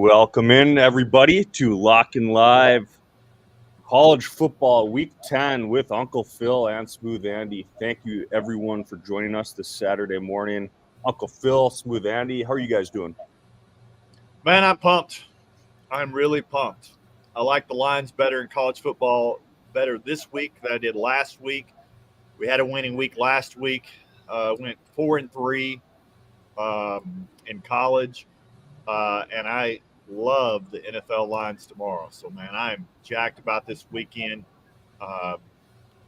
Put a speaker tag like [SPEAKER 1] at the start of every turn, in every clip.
[SPEAKER 1] Welcome in, everybody, to Lock and Live College Football Week 10 with Uncle Phil and Smooth Andy. Thank you, everyone, for joining us this Saturday morning. Uncle Phil, Smooth Andy, how are you guys doing?
[SPEAKER 2] Man, I'm pumped. I'm really pumped. I like the lines better in college football, better this week than I did last week. We had a winning week last week. Went 4-3 in college, and I love the NFL lines tomorrow. So, man, I'm jacked about this weekend.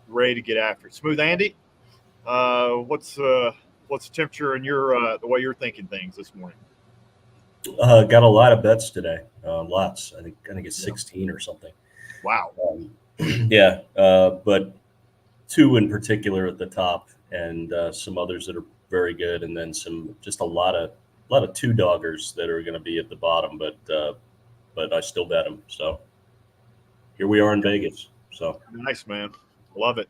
[SPEAKER 2] Ready to get after it. Smooth Andy, what's the temperature in your the way you're thinking things this morning?
[SPEAKER 3] Got a lot of bets today. Lots. I think it's 16 or something.
[SPEAKER 2] Wow.
[SPEAKER 3] Yeah, but two in particular at the top, and some others that are very good, and then just a lot of two doggers that are going to be at the bottom. But I still bet them. So here we are in Vegas. So
[SPEAKER 2] nice, man. Love it.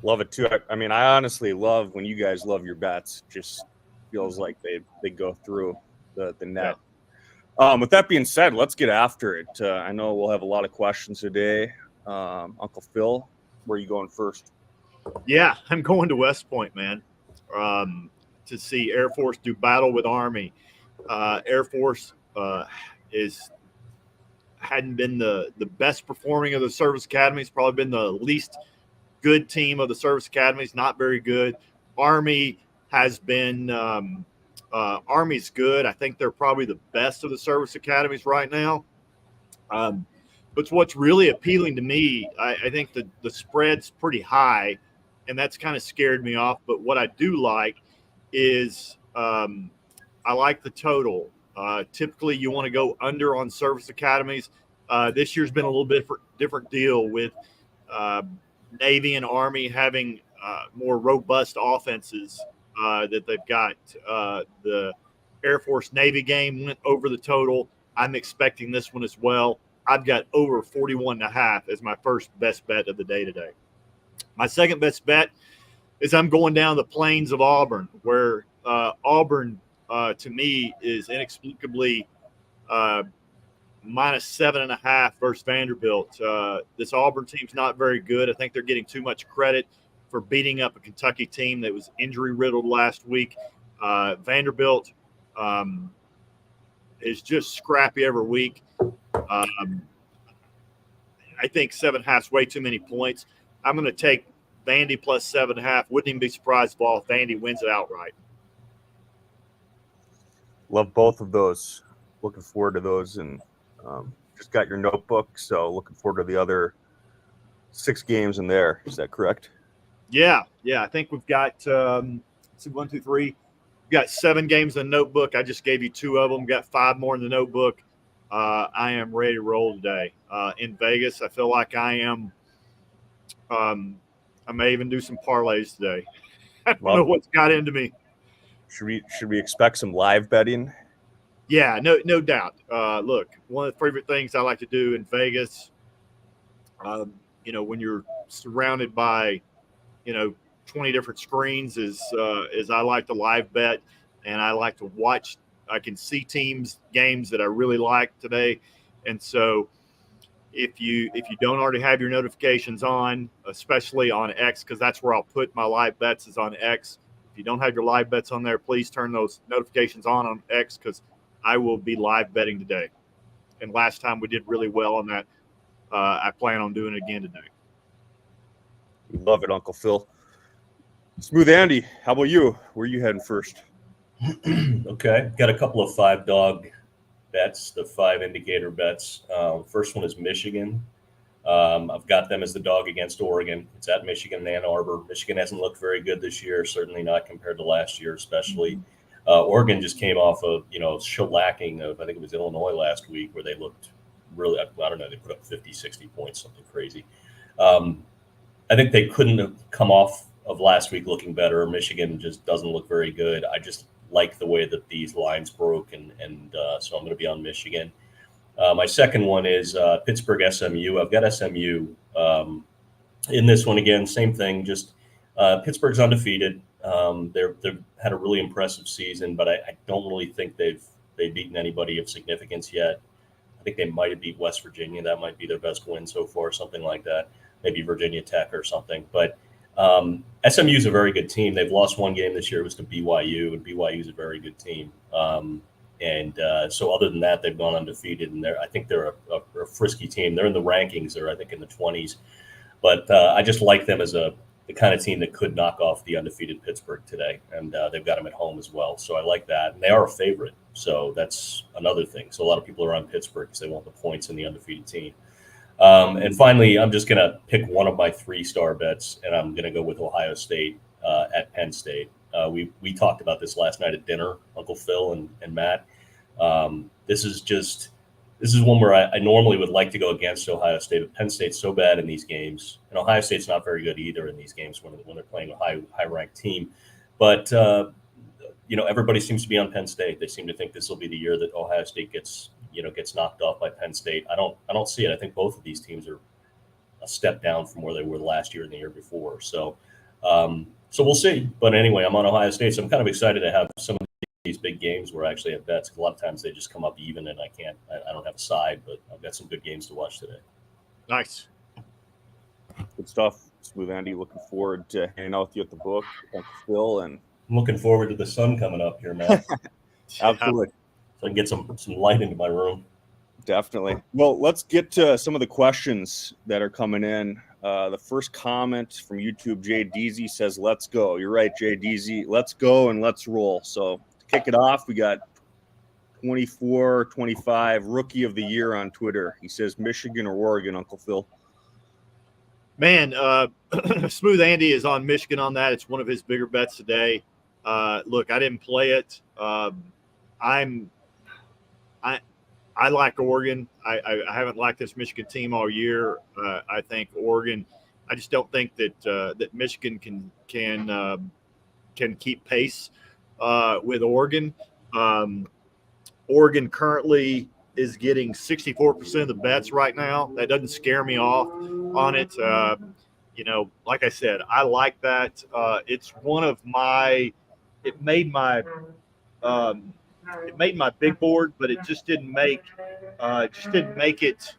[SPEAKER 1] Love it too. I mean, I honestly love when you guys love your bets. Just feels like they go through the net. Yeah. With that being said, let's get after it. I know we'll have a lot of questions today. Uncle Phil, where are you going first?
[SPEAKER 2] Yeah, I'm going to West Point, man, to see Air Force do battle with Army. Air Force hadn't been the best performing of the service academies, probably been the least good team of the service academies, not very good. Army has been Army's good. I think they're probably the best of the service academies right now. But what's really appealing to me, I think the spread's pretty high, and that's kind of scared me off. But what I do like is I like the total. Typically, you want to go under on service academies. This year's been a little bit different deal with Navy and Army having more robust offenses that they've got. The Air Force Navy game went over the total. I'm expecting this one as well. I've got over 41.5 as my first best bet of the day today. My second best bet is I'm going down the plains of Auburn, where Auburn, to me, is inexplicably minus 7.5 versus Vanderbilt. This Auburn team's not very good. I think they're getting too much credit for beating up a Kentucky team that was injury-riddled last week. Vanderbilt is just scrappy every week. I think 7.5 is way too many points. I'm going to take Vandy plus 7.5. Wouldn't even be surprised if Vandy wins it outright.
[SPEAKER 1] Love both of those. Looking forward to those, and just got your notebook, so looking forward to the other 6 games in there. Is that correct?
[SPEAKER 2] Yeah. I think we've got 1, 2, 3. We've got 7 games in the notebook. I just gave you 2 of them. Got 5 more in the notebook. I am ready to roll today. In Vegas, I feel like I am. I may even do some parlays today. I don't know what's got into me.
[SPEAKER 1] Should we expect some live betting?
[SPEAKER 2] Yeah, no doubt. Look, one of the favorite things I like to do in Vegas, when you're surrounded by, 20 different screens, is I like to live bet, and I like to watch. I can see games that I really like today, and so if you don't already have your notifications on, especially on X, because that's where I'll put my live bets is on X. If you don't have your live bets on there, please turn those notifications on X, because I will be live betting today. And last time we did really well on that. I plan on doing it again today.
[SPEAKER 1] Love it, Uncle Phil. Smooth Andy, how about you? Where are you heading first?
[SPEAKER 3] Okay, got a couple of 5-dog bets, the 5 indicator bets. First one is Michigan. I've got them as the dog against Oregon. It's at Michigan and Ann Arbor. Michigan hasn't looked very good this year, certainly not compared to last year, especially. Oregon just came off of, shellacking of, I think it was Illinois last week, where they looked really, I don't know, they put up 50, 60 points, something crazy. I think they couldn't have come off of last week looking better. Michigan just doesn't look very good. I just like the way that these lines broke, and so I'm going to be on Michigan. My second one is Pittsburgh SMU. I've got SMU in this one again. Same thing. Just Pittsburgh's undefeated. They've had a really impressive season, but I don't really think they've they've beaten anybody of significance yet. I think they might have beat West Virginia. That might be their best win so far, something like that. Maybe Virginia Tech or something. But SMU is a very good team. They've lost one game this year. It was to BYU, and BYU is a very good team. So other than that, they've gone undefeated, and I think they're a frisky team. They're in the rankings. They're, I think, in the 20s. But I just like them as the kind of team that could knock off the undefeated Pittsburgh today, and they've got them at home as well. So I like that, and they are a favorite. So that's another thing. So a lot of people are on Pittsburgh because they want the points in the undefeated team. And finally, I'm just going to pick one of my 3-star bets, and I'm going to go with Ohio State at Penn State. We talked about this last night at dinner, Uncle Phil and Matt. This is one where I normally would like to go against Ohio State, but Penn State's so bad in these games, and Ohio State's not very good either in these games when they're playing a high-ranked team. But everybody seems to be on Penn State. They seem to think this will be the year that Ohio State gets knocked off by Penn State. I don't see it. I think both of these teams are a step down from where they were last year and the year before. So we'll see. But anyway, I'm on Ohio State, so I'm kind of excited to have some of these big games where I actually have bets. A lot of times they just come up even, and I don't have a side, but I've got some good games to watch today.
[SPEAKER 2] Nice.
[SPEAKER 1] Good stuff. Smooth Andy, looking forward to hanging out with you at the book. Thanks, Phil. And
[SPEAKER 3] I'm looking forward to the sun coming up here, man.
[SPEAKER 1] absolutely.
[SPEAKER 3] So I can get some light into my room.
[SPEAKER 1] Definitely. Well, let's get to some of the questions that are coming in. The first comment from YouTube, Jay Deasy says, "Let's go." You're right, Jay Deasy. Let's go and let's roll. So to kick it off, we got 24-25 Rookie of the Year on Twitter. He says, Michigan or Oregon, Uncle Phil?
[SPEAKER 2] Man, Smooth Andy is on Michigan on that. It's one of his bigger bets today. Look, I didn't play it. I like Oregon. I haven't liked this Michigan team all year. I think Oregon. I just don't think that Michigan can keep pace with Oregon. Oregon currently is getting 64% of the bets right now. That doesn't scare me off on it. Like I said, I like that. It's one of my. It made my big board, but it just didn't make it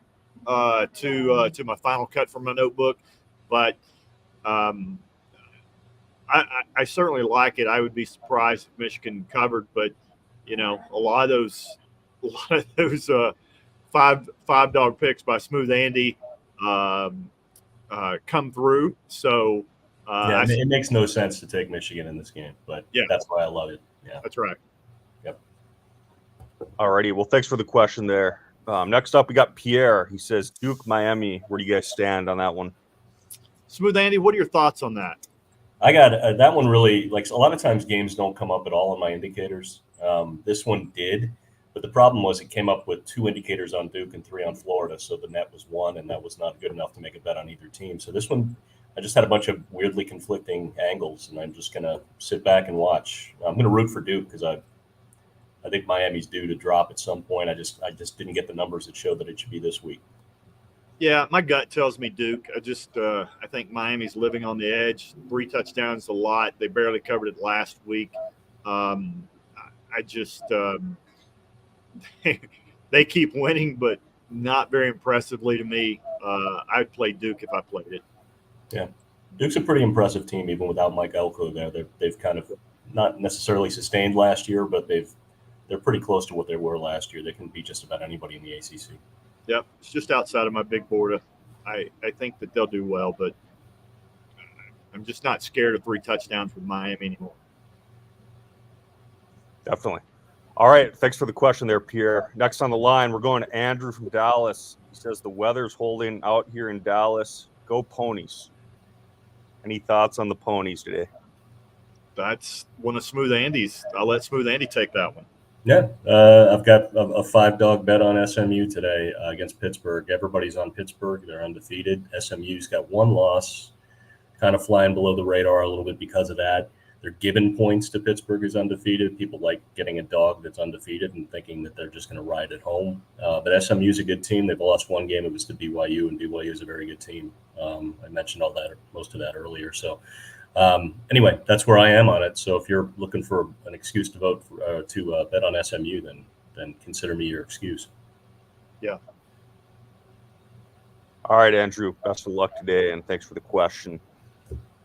[SPEAKER 2] to my final cut from my notebook. But I certainly like it. I would be surprised if Michigan covered, but a lot of those five dog picks by Smooth Andy come through. So
[SPEAKER 3] it makes no sense to take Michigan in this game, but
[SPEAKER 2] yeah,
[SPEAKER 3] that's why I love it. Yeah,
[SPEAKER 2] that's right.
[SPEAKER 1] Alrighty. Well, thanks for the question there. Next up, we got Pierre. He says, Duke, Miami. Where do you guys stand on that one?
[SPEAKER 2] Smooth Andy, what are your thoughts on that?
[SPEAKER 3] I got that one really, like a lot of times games don't come up at all in my indicators. This one did, but the problem was it came up with 2 indicators on Duke and 3 on Florida. So the net was 1, and that was not good enough to make a bet on either team. So this one, I just had a bunch of weirdly conflicting angles, and I'm just going to sit back and watch. I'm going to root for Duke because I think Miami's due to drop at some point. I just didn't get the numbers that show that it should be this week.
[SPEAKER 2] Yeah, my gut tells me Duke. I think Miami's living on the edge. 3 touchdowns a lot. They barely covered it last week. They keep winning, but not very impressively to me. I'd play Duke if I played it.
[SPEAKER 3] Yeah, Duke's a pretty impressive team even without Mike Elko there. They've kind of not necessarily sustained last year, but they're pretty close to what they were last year. They can beat just about anybody in the ACC.
[SPEAKER 2] Yep, it's just outside of my big board. I think that they'll do well, but I'm just not scared of 3 touchdowns with Miami anymore.
[SPEAKER 1] Definitely. All right. Thanks for the question there, Pierre. Next on the line, we're going to Andrew from Dallas. He says the weather's holding out here in Dallas. Go Ponies. Any thoughts on the Ponies today?
[SPEAKER 2] That's one of Smooth Andy's. I'll let Smooth Andy take that one.
[SPEAKER 3] Yeah, I've got a 5-dog bet on SMU today against Pittsburgh. Everybody's on Pittsburgh. They're undefeated. SMU's got 1 loss, kind of flying below the radar a little bit because of that. They're giving points to Pittsburgh who's undefeated. People like getting a dog that's undefeated and thinking that they're just going to ride at home. But SMU's a good team. They've lost 1 game. It was to BYU, and BYU is a very good team. I mentioned most of that earlier. So anyway, that's where I am on it. So if you're looking for an excuse to vote to bet on SMU, then then consider me your excuse.
[SPEAKER 1] All right, Andrew, best of luck today, and thanks for the question.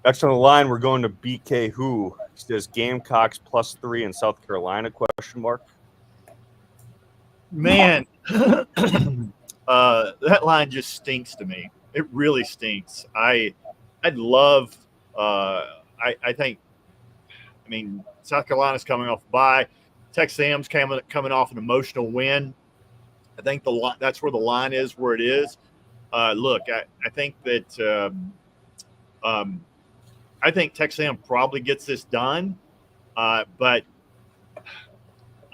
[SPEAKER 1] Next on the line, we're going to BK Who. He says Gamecocks +3 in South Carolina, question mark.
[SPEAKER 2] Man, that line just stinks to me. It really stinks. I'd love. I think. I mean, South Carolina's coming off a bye. Texas A&M's coming off an emotional win. I think that's where the line is, where it is. Look, I think that I think Texas A&M probably gets this done, but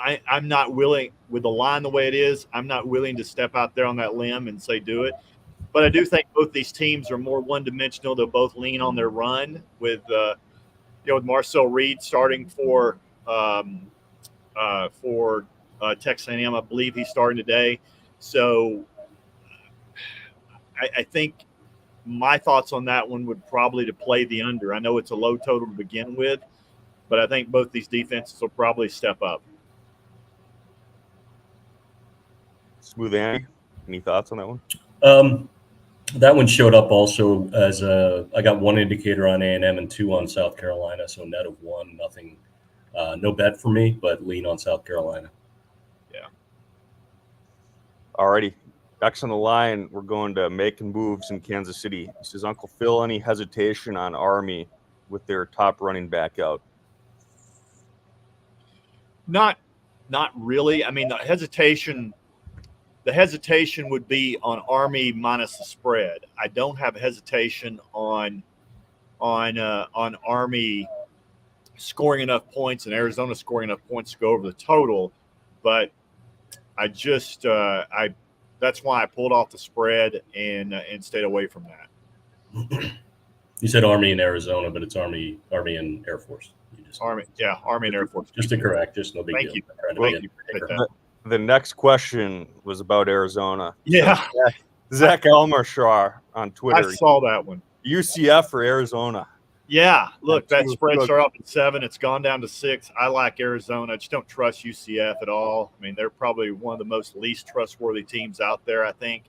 [SPEAKER 2] I'm not willing, with the line the way it is, I'm not willing to step out there on that limb and say do it. But I do think both these teams are more one-dimensional. They'll both lean on their run with with Marcel Reed starting for Texas A&M. I believe he's starting today. So I think my thoughts on that one would probably to play the under. I know it's a low total to begin with, but I think both these defenses will probably step up.
[SPEAKER 1] Smooth Andy, any thoughts on that one?
[SPEAKER 3] That one showed up also as I got one indicator on A&M and 2 on South Carolina, so net of 1, nothing, no bet for me, but lean on South Carolina.
[SPEAKER 2] Yeah.
[SPEAKER 1] Alrighty. Next on the line, we're going to Making Moves in Kansas City. He says, Uncle Phil, any hesitation on Army with their top running back out?
[SPEAKER 2] Not really. I mean, the hesitation would be on Army minus the spread. I don't have hesitation on Army scoring enough points and Arizona scoring enough points to go over the total, but I just that's why I pulled off the spread and stayed away from that.
[SPEAKER 3] You said Army and Arizona, but it's Army and Air Force.
[SPEAKER 2] Army and Air Force.
[SPEAKER 3] Just to correct, just no big
[SPEAKER 2] Thank
[SPEAKER 3] deal.
[SPEAKER 2] you.
[SPEAKER 1] The next question was about Arizona.
[SPEAKER 2] Yeah.
[SPEAKER 1] So Zach Elmershar on Twitter.
[SPEAKER 2] I saw that one.
[SPEAKER 1] UCF for Arizona.
[SPEAKER 2] Yeah, look, that
[SPEAKER 1] Look.
[SPEAKER 2] spread started off at 7. It's gone down to 6. I like Arizona. I just don't trust UCF at all. I mean, they're probably one of the most least trustworthy teams out there, I think.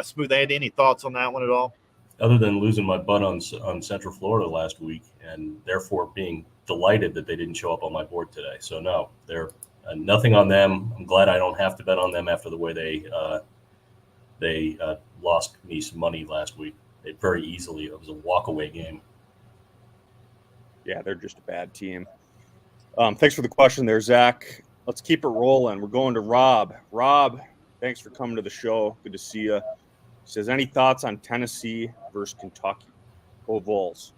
[SPEAKER 2] Smooth Andy, any thoughts on that one at all?
[SPEAKER 3] Other than losing my butt on Central Florida last week, and therefore being delighted that they didn't show up on my board today. So no, they're nothing on them. I'm glad I don't have to bet on them after the way they lost me some money last week. It very easily. It was a walk-away game.
[SPEAKER 1] Yeah, they're just a bad team. Thanks for the question there, Zach. Let's keep it rolling. We're going to Rob. Rob, thanks for coming to the show. Good to see you. Says, any thoughts on Tennessee versus Kentucky? Go Vols.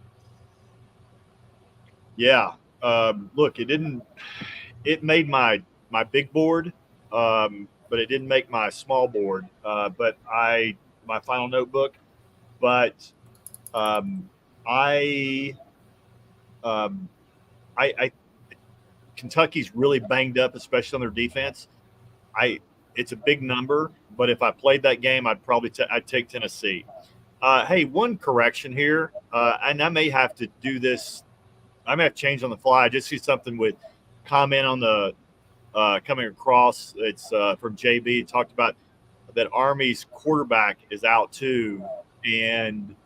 [SPEAKER 2] Yeah. Look, it made my big board, but it didn't make my small board. But my final notebook. But Kentucky's really banged up, especially on their defense. It's a big number, but if I played that game, I'd take Tennessee. Hey, one correction here, and I may have to do this. I may have to change on the fly. I just see something with comment on the coming across. It's from JB. Talked about that Army's quarterback is out too, and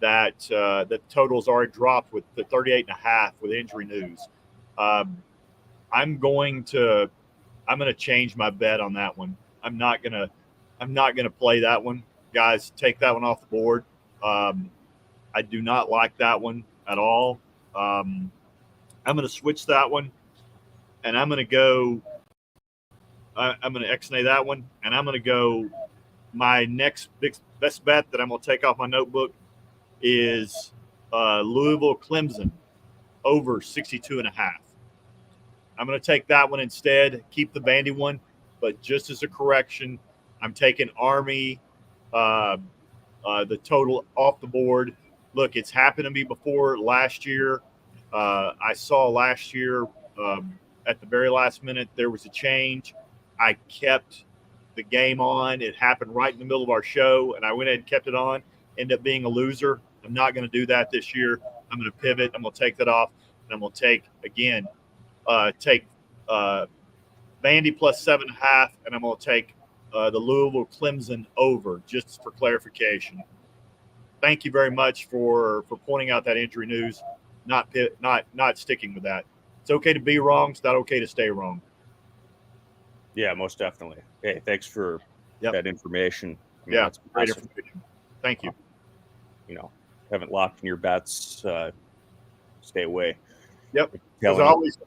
[SPEAKER 2] that the total's already dropped with the 38.5 with injury news. I'm going to change my bet on that one. I'm not gonna play that one. Guys, take that one off the board. I do not like that one at all. I'm gonna switch that one, and I'm gonna go. I'm gonna X-nay that one, and I'm gonna go. My next best bet that I'm gonna take off my notebook is Louisville Clemson over 62.5. I'm going to take that one instead, keep the Vandy one, but just as a correction, I'm taking Army, the total off the board. Look, it's happened to me before last year. I saw last year at the very last minute there was a change. I kept the game on. It happened right in the middle of our show, and I went ahead and kept it on. Ended up being a loser. I'm not going to do that this year. I'm going to pivot. I'm going to take that off, and I'm going to take Vandy Vandy plus 7.5, and I'm going to take the Louisville Clemson over, just for clarification. Thank you very much for pointing out that injury news. Not sticking with that. It's okay to be wrong. It's not okay to stay wrong.
[SPEAKER 1] Yeah, most definitely. Hey, thanks for that information. I mean,
[SPEAKER 2] Yeah,
[SPEAKER 1] that's
[SPEAKER 2] great
[SPEAKER 1] impressive.
[SPEAKER 2] information. Thank you.
[SPEAKER 1] Haven't locked in your bets. Stay away.
[SPEAKER 2] Yep. As
[SPEAKER 1] Telling you.
[SPEAKER 2] always,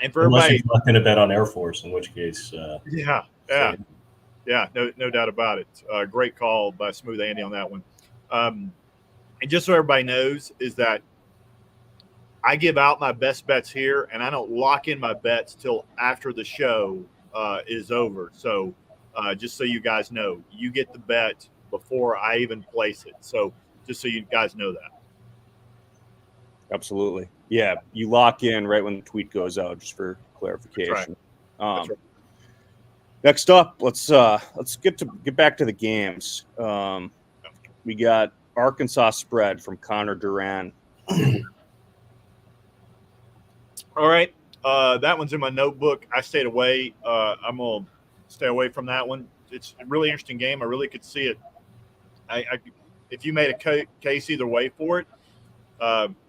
[SPEAKER 2] and for
[SPEAKER 3] Unless
[SPEAKER 2] everybody,
[SPEAKER 3] you're not going to bet on Air Force, in which case,
[SPEAKER 2] yeah, no doubt about it. Great call by Smooth Andy on that one. And just so everybody knows, is that I give out my best bets here, and I don't lock in my bets till after the show is over. So just so you guys know, you get the bet before I even place it. So just so you guys know that.
[SPEAKER 1] Absolutely. Yeah, you lock in right when the tweet goes out, just for clarification.
[SPEAKER 2] That's right.
[SPEAKER 1] Next up, let's get back to the games. We got Arkansas spread from Connor Duran.
[SPEAKER 2] All right. That one's in my notebook. I stayed away. I'm going to stay away from that one. It's a really interesting game. I really could see it. If you made a case either way for it,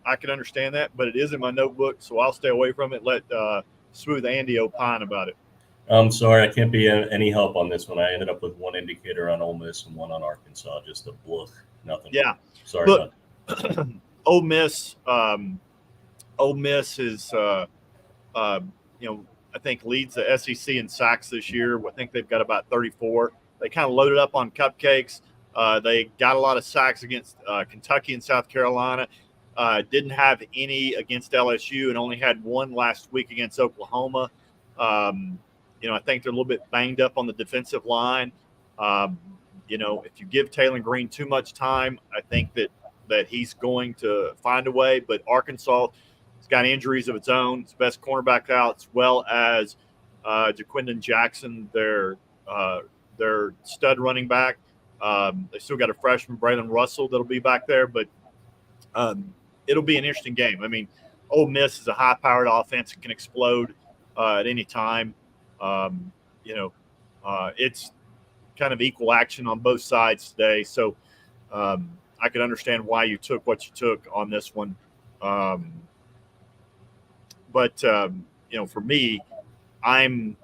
[SPEAKER 2] I could understand that, but it is in my notebook, so I'll stay away from it. Let Smooth Andy opine about it.
[SPEAKER 3] I'm sorry, I can't be any help on this one. I ended up with one indicator on Ole Miss and one on Arkansas. Just a bluff, nothing.
[SPEAKER 2] Yeah.
[SPEAKER 3] Sorry
[SPEAKER 2] Look,
[SPEAKER 3] about that.
[SPEAKER 2] Ole Miss is, I think leads the SEC in sacks this year. I think they've got about 34. They kind of loaded up on cupcakes. They got a lot of sacks against Kentucky and South Carolina. Didn't have any against LSU and only had one last week against Oklahoma. I think they're a little bit banged up on the defensive line. If you give Taylor Green too much time, I think that he's going to find a way. But Arkansas has got injuries of its own. Its best cornerback out, as well as Jaquindon Jackson, their stud running back. They still got a freshman, Braylon Russell, that'll be back there. But it'll be an interesting game. I mean, Ole Miss is a high-powered offense that can explode at any time. It's kind of equal action on both sides today. So I can understand why you took what you took on this one. But for me, I'm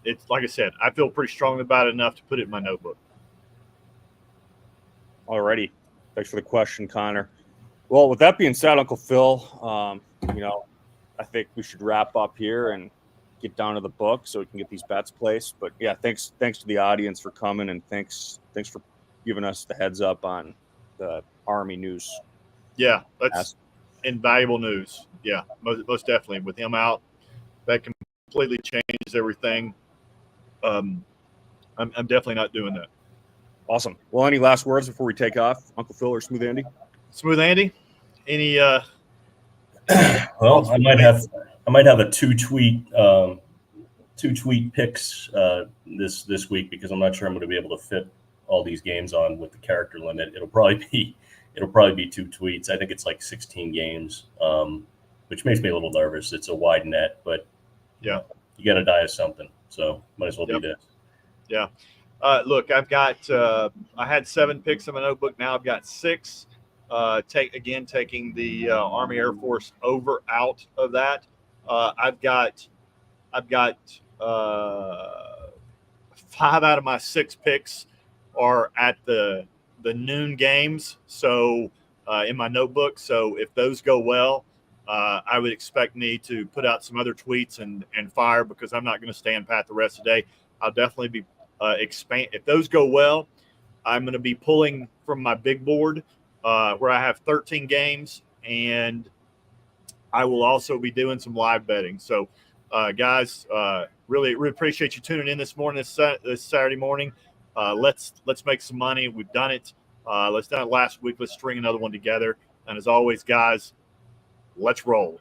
[SPEAKER 2] it's like I said, I feel pretty strongly about it enough to put it in my notebook.
[SPEAKER 1] Alrighty. Thanks for the question, Connor. Well, with that being said, Uncle Phil, I think we should wrap up here and get down to the book so we can get these bets placed. But yeah, thanks to the audience for coming, and thanks for giving us the heads up on the Army news.
[SPEAKER 2] Yeah, that's invaluable news. Yeah, most definitely. With him out, that completely changes everything. I'm definitely not doing that.
[SPEAKER 1] Awesome. Well, any last words before we take off, Uncle Phil or Smooth Andy?
[SPEAKER 2] Smooth Andy, any?
[SPEAKER 3] Well, I might have a two tweet picks this week, because I'm not sure I'm going to be able to fit all these games on with the character limit. It'll probably be 2 tweets. I think it's like 16 games, which makes me a little nervous. It's a wide net, but
[SPEAKER 2] yeah,
[SPEAKER 3] you got to die of something, so might as well do this.
[SPEAKER 2] Yeah. Look, I've got I had 7 picks in my notebook. Now I've got 6. Taking the Army Air Force over out of that. I've got 5 out of my 6 picks are at the noon games. So in my notebook. So if those go well, I would expect me to put out some other tweets and fire, because I'm not going to stand pat the rest of the day. I'll definitely be expand. If those go well, I'm going to be pulling from my big board where I have 13 games, and I will also be doing some live betting. So, guys, really appreciate you tuning in this morning, this Saturday morning. Let's make some money. We've done it. Let's done it last week. Let's string another one together. And as always, guys, let's roll.